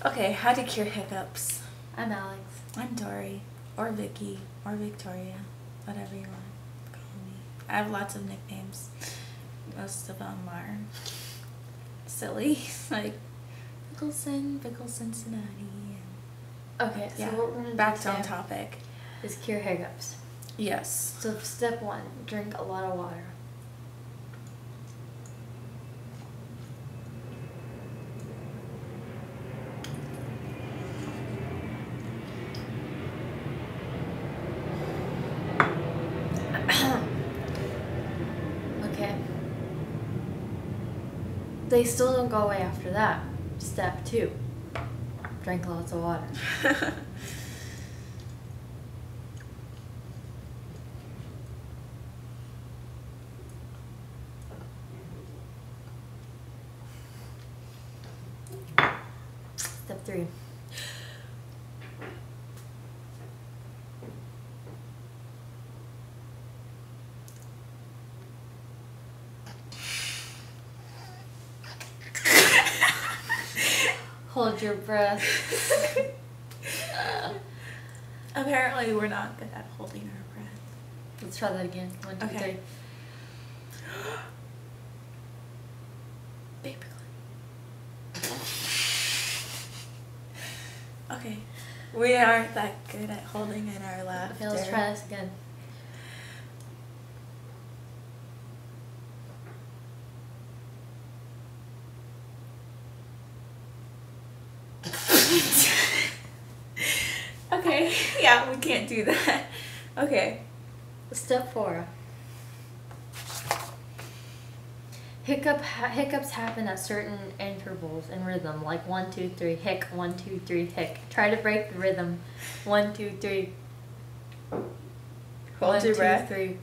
Okay, how to cure hiccups. I'm Alex. I'm Dory, or Vicky, or Victoria, whatever you want to call me. I have lots of nicknames. Most of them are silly, like Pickleson, Pickle Cincinnati. Okay, so Yeah, what we're going to do back today on topic. is cure hiccups. Yes. So step 1, drink a lot of water. Okay. They still don't go away after that. Step 2, drink lots of water. Step 3. Hold your breath. Apparently we're not good at holding our breath. Let's try that again. 1, 2, 3. Paper Okay. We aren't that good at holding in our laughter. Okay, let's try this again. Okay, yeah, we can't do that. Okay. Step 4. Hiccups happen at certain intervals in rhythm, like 1, 2, 3, hic, 1, 2, 3, hic. Try to break the rhythm. 1, 2, 3. Hold your breath. 3.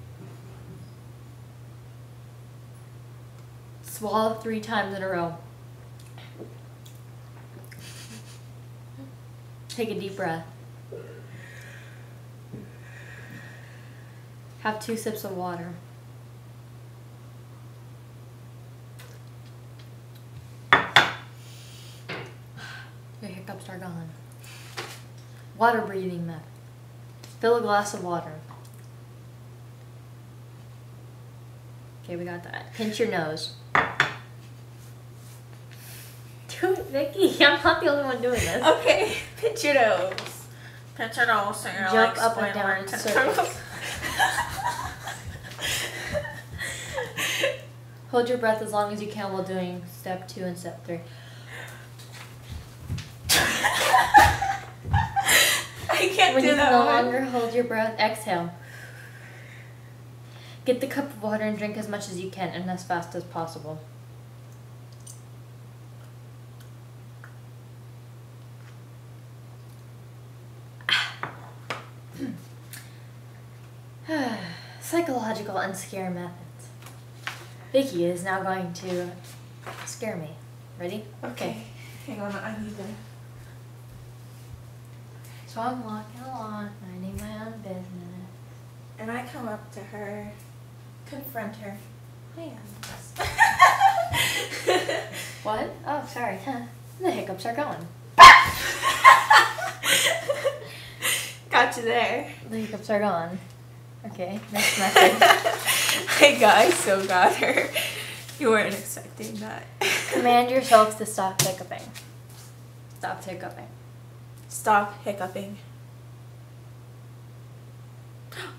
Swallow 3 times in a row. Take a deep breath. Have 2 sips of water. Your hiccups are gone. Water breathing method. Fill a glass of water. Okay, we got that. Pinch your nose. Do it, Vicky. I'm not the only one doing this. Okay, pinch your nose. Pinch your nose so you're Jump like up and down in circles. Hold your breath as long as you can while doing step 2 and step 3. I can't When do you that no one. longer hold your breath, exhale. Get the cup of water and drink as much as you can and as fast as possible. Psychological and scare methods. Vicky is now going to scare me. Ready? Okay. Hang on, I need to. So I'm walking along, minding my own business. And I come up to her, confront her. Hi, Alice. What? Oh, sorry. The hiccups are gone. Got you there. The hiccups are gone. Okay, next method. I so got her. You weren't expecting that. Command yourself to stop hiccuping. Stop hiccuping. Stop hiccuping.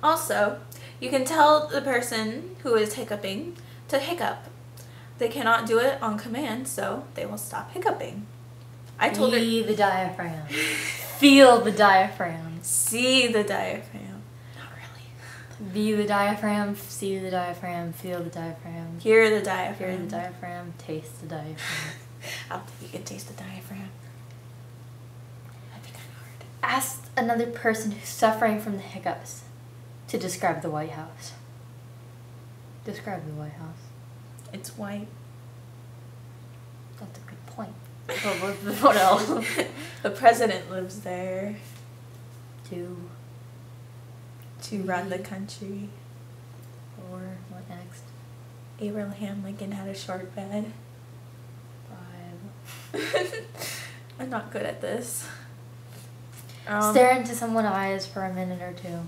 Also, you can tell the person who is hiccuping to hiccup. They cannot do it on command, so they will stop hiccuping. I told her. See the diaphragm. Feel the diaphragm. See the diaphragm. Not really. Be the diaphragm. See the diaphragm. Feel the diaphragm. Hear the diaphragm. Hear the diaphragm. Taste the diaphragm. I don't think you can taste the diaphragm. That'd be kind of hard. Ask another person who's suffering from the hiccups to describe the White House. Describe the White House. It's white. That's a good point. What else? The president lives there To run the country. 4. What next? Abraham Lincoln had a short bed. 5. I'm not good at this. Stare into someone's eyes for a minute or two.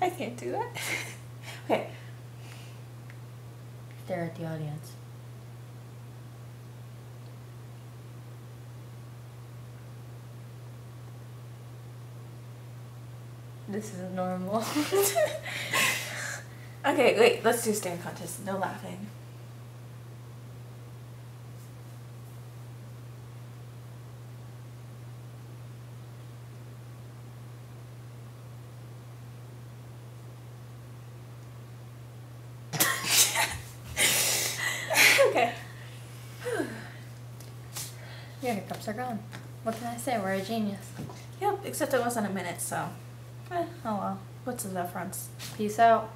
I can't do that. Okay. Stare at the audience. This is normal. Okay, wait, let's do stare contest. No laughing. Okay. Your hiccups are gone. What can I say? We're a genius. Yep, except it wasn't a minute, so. Oh well. What's the difference? Peace out.